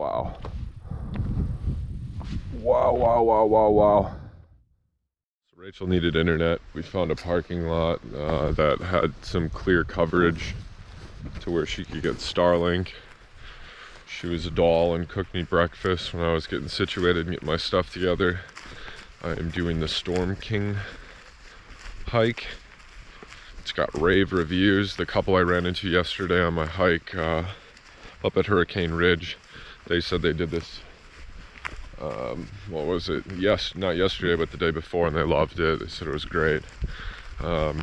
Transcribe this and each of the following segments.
Wow. Wow. So Rachel needed internet. We found a parking lot that had some clear coverage to where she could get Starlink. She was a doll and cooked me breakfast when I was getting situated and getting my stuff together. I am doing the Storm King hike. It's got rave reviews. The couple I ran into yesterday on my hike up at Hurricane Ridge, they said they did this, what was it? Yes, not yesterday, but the day before, and they loved it. They said it was great. Got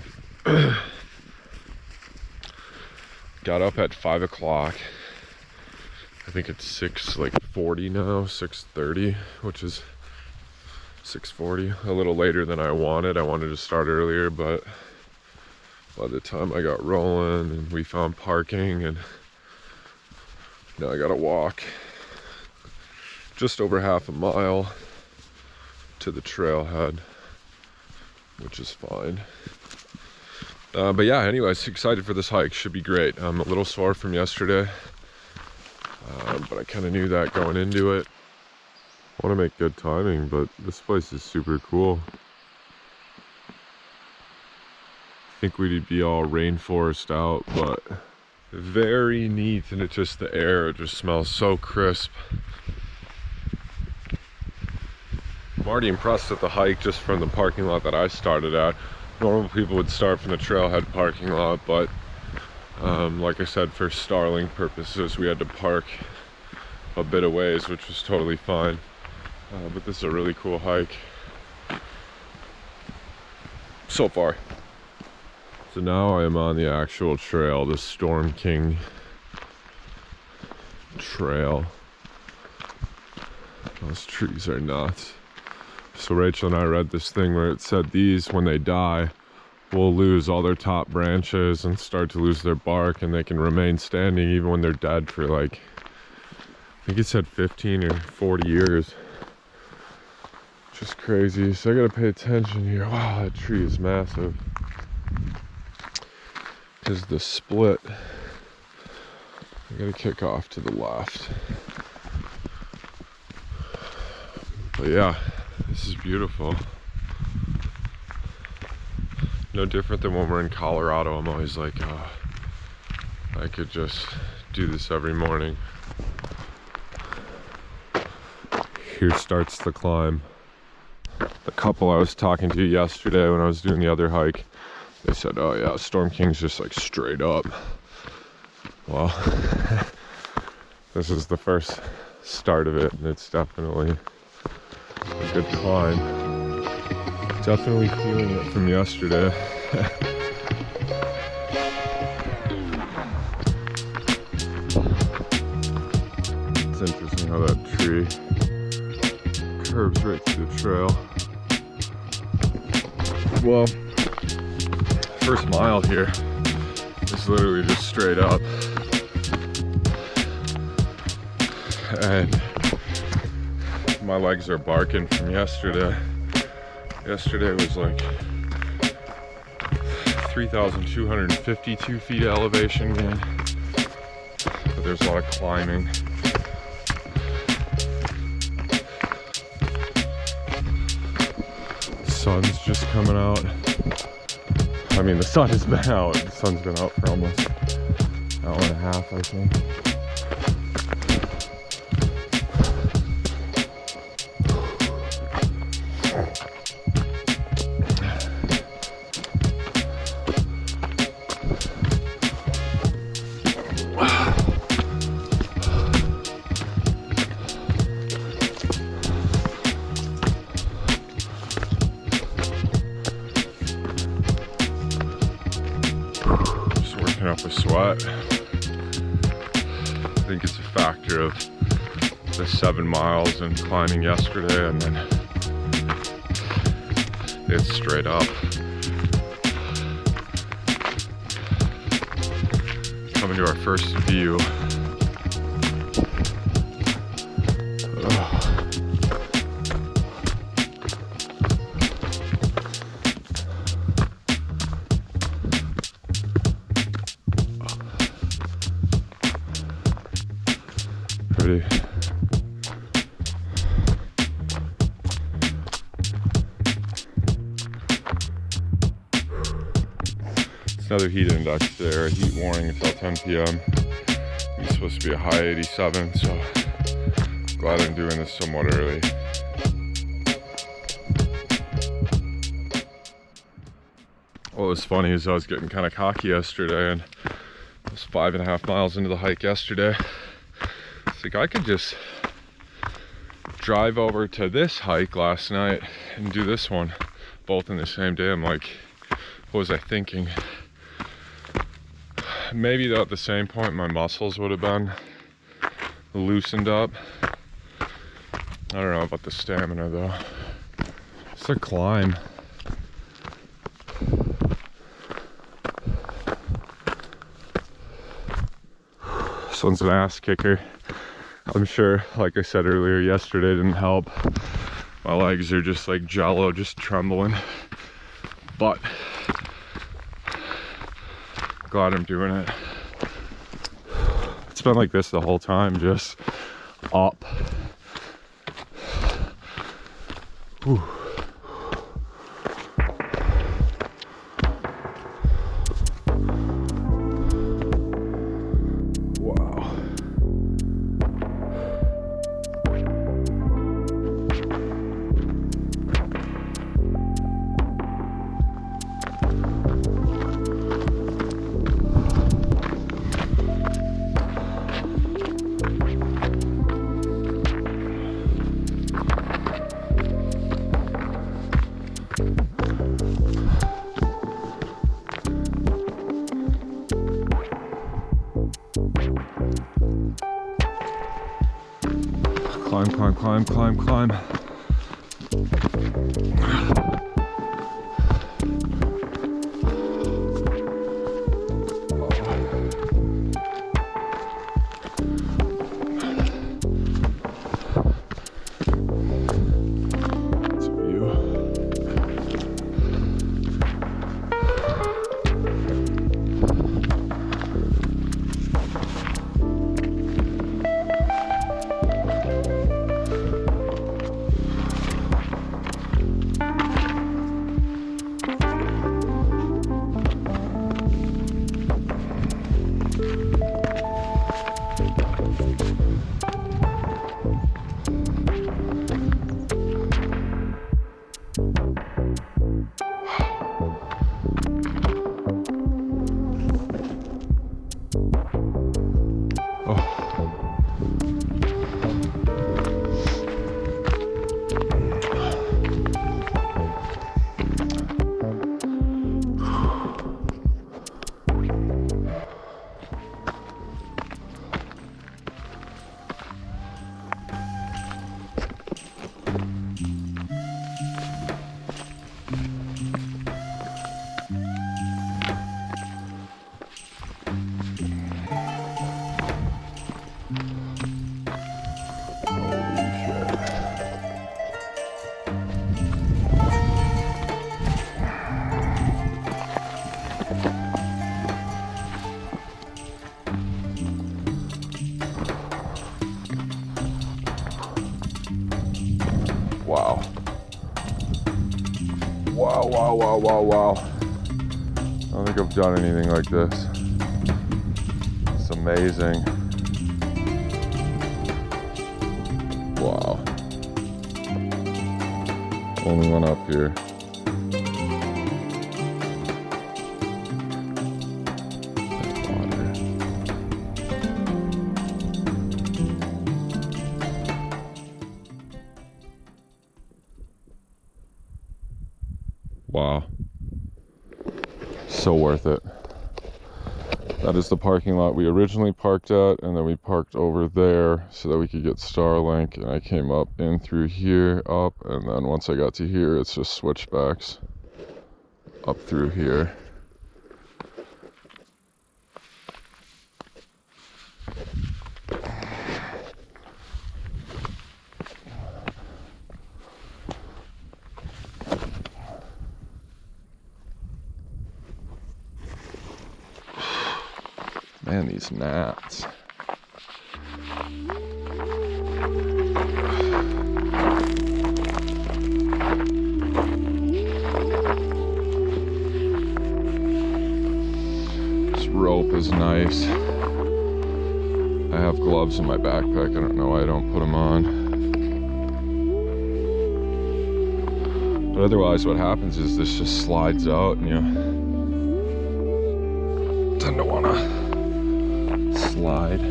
up at 5 o'clock. I think it's 6:40 now, 6:30, which is 6:40, a little later than I wanted. I wanted to start earlier, but by the time I got rolling and we found parking, and now I gotta walk just over half a mile to the trailhead, which is fine. But yeah, anyways, excited for this hike. Should be great. I'm a little sore from yesterday, but I kind of knew that going into it. I want to make good timing, but this place is super cool. I think we'd be all rainforest out, but very neat, and it just, the air just smells so crisp. I'm already impressed with the hike just from the parking lot that I started at. Normal people would start from the trailhead parking lot, but like I said, for Starlink purposes, we had to park a bit of ways, which was totally fine. But this is a really cool hike so far. So now I am on the actual trail, the Storm King trail. Those trees are nuts. So Rachel and I read this thing where it said these, when they die, will lose all their top branches and start to lose their bark, and they can remain standing even when they're dead for like, I think it said 15 or 40 years. Just crazy. So I gotta pay attention here. Wow, that tree is massive. Because the split, I gotta kick off to the left. But yeah, this is beautiful. No different than when we're in Colorado. I'm always like, oh, I could just do this every morning. Here starts the climb. The couple I was talking to yesterday when I was doing the other hike, they said, oh yeah, Storm King's just like straight up. Well, this is the first start of it, and it's definitely a good climb. Definitely feeling it from yesterday. It's interesting how that tree curves right through the trail. Well, first mile here is literally just straight up, and my legs are barking from yesterday. Yesterday was like 3,252 feet of elevation gain, but there's a lot of climbing. The sun's just coming out. I mean, the sun has been out. The sun's been out for almost an hour and a half, I think. Up with sweat. I think it's a factor of the 7 miles and climbing yesterday, and then it's straight up. Coming to our first view. Another heat index there, heat warning until 10 p.m. It's supposed to be a high 87, so glad I'm doing this somewhat early. What was funny is I was getting kind of cocky yesterday, and I was 5.5 miles into the hike yesterday. It's like I could just drive over to this hike last night and do this one both in the same day. I'm like, what was I thinking? Maybe though at the same point my muscles would have been loosened up. I don't know about the stamina though. It's a climb. This one's an ass kicker. I'm sure, like I said earlier, yesterday didn't help. My legs are just like jello, just trembling. But glad I'm doing it. It's been like this the whole time, just up. Whew. Climb. It's a view. Wow. I don't think I've done anything like this. It's amazing. Wow. Only one up here. Wow. So worth it. That is the parking lot we originally parked at, and then we parked over there so that we could get Starlink, and I came up in through here, up, and then once I got to here, it's just switchbacks up through here. Man, these gnats. rope is nice. I have gloves in my backpack. I don't know why I don't put them on. But otherwise what happens is this just slides out and you tend to want to slide.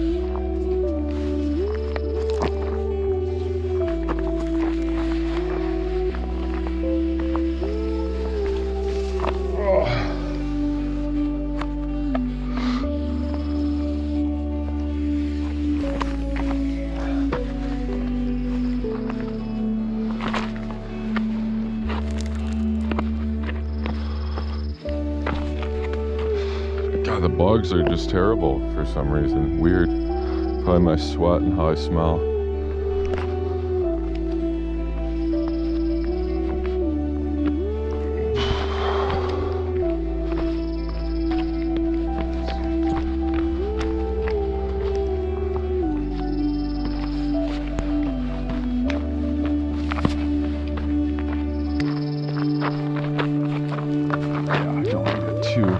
God, the bugs are just terrible for some reason. Weird. Probably my sweat and how I smell. Yeah, I don't want to get too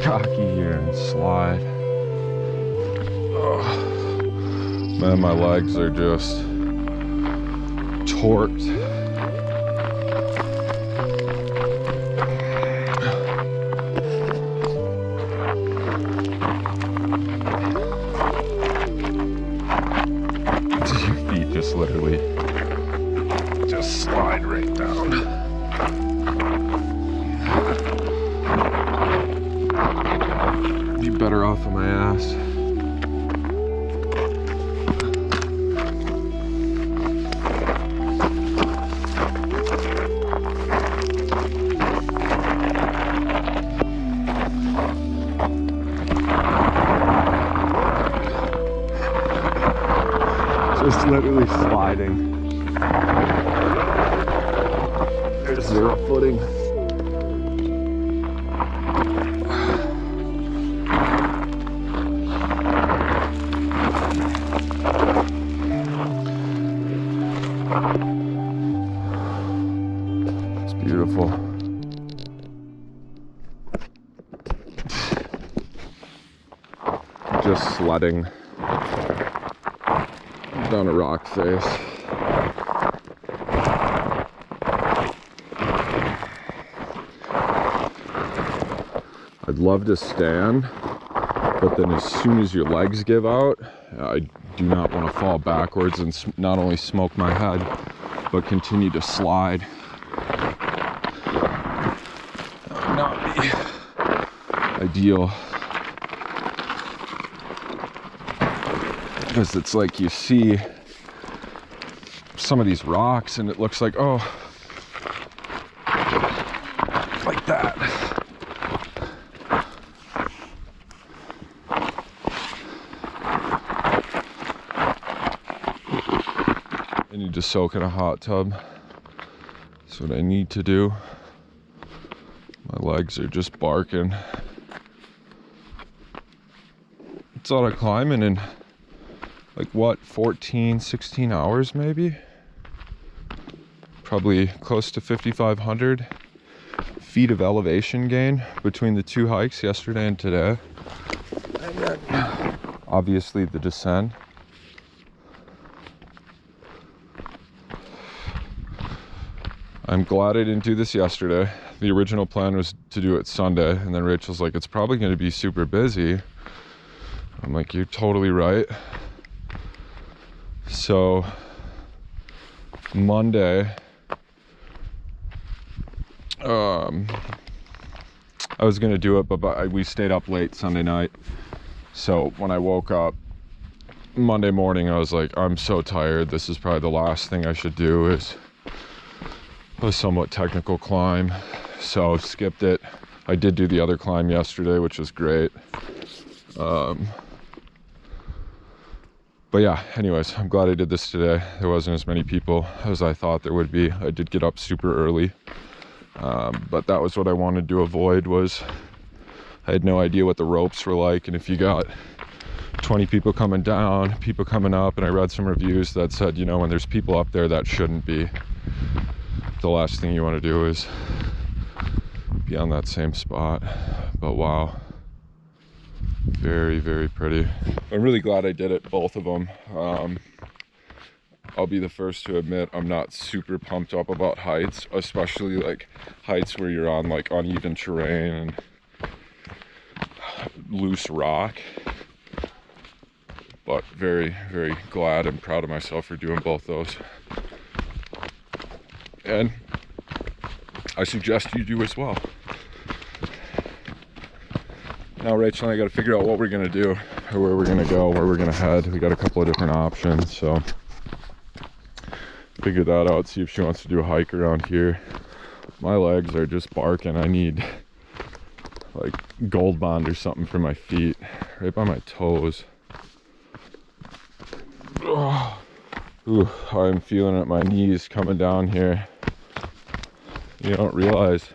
cocky here and slide. Ugh. Man, my legs are just torqued. Your feet just literally just slide right down. Be better off on my ass. Just literally sliding. There's zero footing. It's beautiful. Just sledding down a rock face. I'd love to stand, but then as soon as your legs give out, I do not want to fall backwards and not only smoke my head, but continue to slide. That would not be ideal. Because it's like you see some of these rocks and it looks like, oh, like that. I need to soak in a hot tub. That's what I need to do. My legs are just barking. It's a lot of climbing in like what, 14, 16 hours maybe? Probably close to 5,500 feet of elevation gain between the two hikes, yesterday and today. And then obviously the descent. I'm glad I didn't do this yesterday. The original plan was to do it Sunday, and then Rachel's like, it's probably going to be super busy. I'm like, you're totally right. So Monday, I was gonna do it, but we stayed up late Sunday night. So when I woke up Monday morning, I was like, I'm so tired. This is probably the last thing I should do is a somewhat technical climb. So skipped it. I did do the other climb yesterday, which was great. But yeah, anyways, I'm glad I did this today. There wasn't as many people as I thought there would be. I did get up super early. But that was what I wanted to avoid. Was I had no idea what the ropes were like, and if you got 20 people coming down, people coming up, and I read some reviews that said, you know, when there's people up there, that shouldn't be. The last thing you want to do is be on that same spot. But wow, very, very pretty. I'm really glad I did it, both of them. I'll be the first to admit I'm not super pumped up about heights, especially like heights where you're on like uneven terrain and loose rock. But very, very glad and proud of myself for doing both those. And I suggest you do as well. Now Rachel and I got to figure out what we're gonna do, or where we're gonna go, where we're gonna head. We got a couple of different options, so figure that out, see if she wants to do a hike around here. My legs are just barking. I need like Gold Bond or something for my feet, right by my toes. Oh. Ooh, I'm feeling it, my knees coming down here. You don't realize,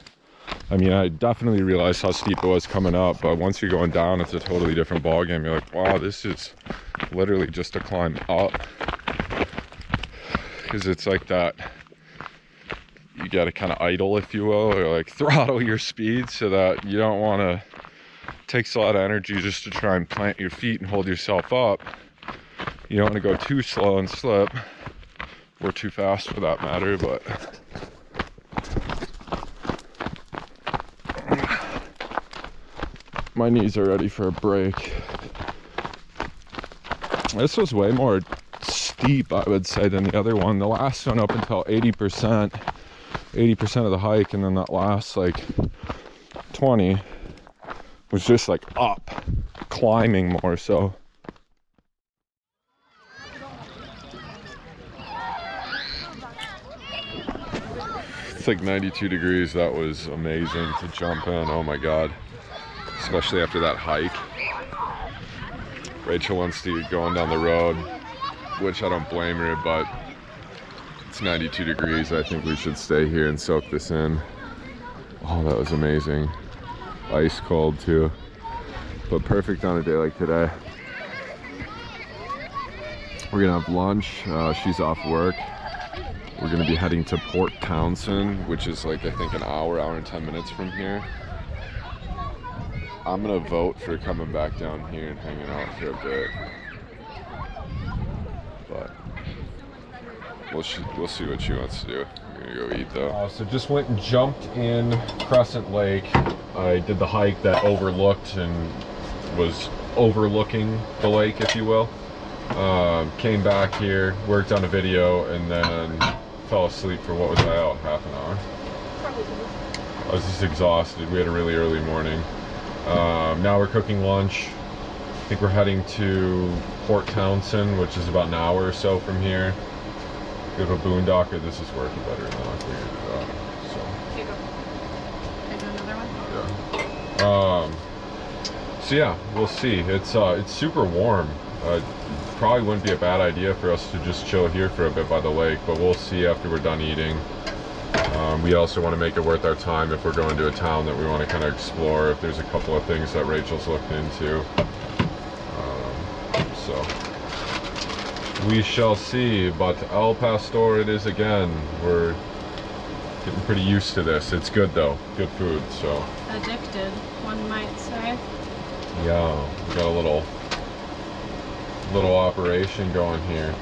I mean, I definitely realized how steep it was coming up, but once you're going down, it's a totally different ballgame. You're like, wow, this is literally just a climb up. Because it's like that, you got to kind of idle, if you will, or like throttle your speed so that you don't want to, takes a lot of energy just to try and plant your feet and hold yourself up. You don't want to go too slow and slip, or too fast for that matter, but my knees are ready for a break. This was way more steep, I would say, than the other one. The last one up until 80% of the hike, and then that last like 20 was just like up, climbing more so. It's like 92 degrees. That was amazing to jump in. Oh my god, especially after that hike. Rachel wants to get going down the road, which I don't blame her, but it's 92 degrees. I think we should stay here and soak this in. Oh, that was amazing. Ice cold too, but perfect on a day like today. We're gonna have lunch. She's off work. We're gonna be heading to Port Townsend, which is like, I think, an hour and 10 minutes from here. I'm gonna vote for coming back down here and hanging out for a bit, but we'll see what she wants to do. We're gonna go eat though. So just went and jumped in Crescent Lake. I did the hike that overlooked and was overlooking the lake, if you will. Came back here, worked on a video, and then fell asleep for, what was I out, half an hour? I was just exhausted. We had a really early morning. Now we're cooking lunch. I think we're heading to Port Townsend, which is about an hour or so from here. Go to a boondocker. This is working better than I figured it out. So. Here you go. Can I do another one? Yeah. So yeah, we'll see. It's super warm. Probably wouldn't be a bad idea for us to just chill here for a bit by the lake, but we'll see after we're done eating. We also want to make it worth our time if we're going to a town that we want to kind of explore, if there's a couple of things that Rachel's looked into. So we shall see, but El Pastor it is again. We're getting pretty used to this. It's good though, good food, so. Addicted, one might say. Yeah, we got a little operation going here.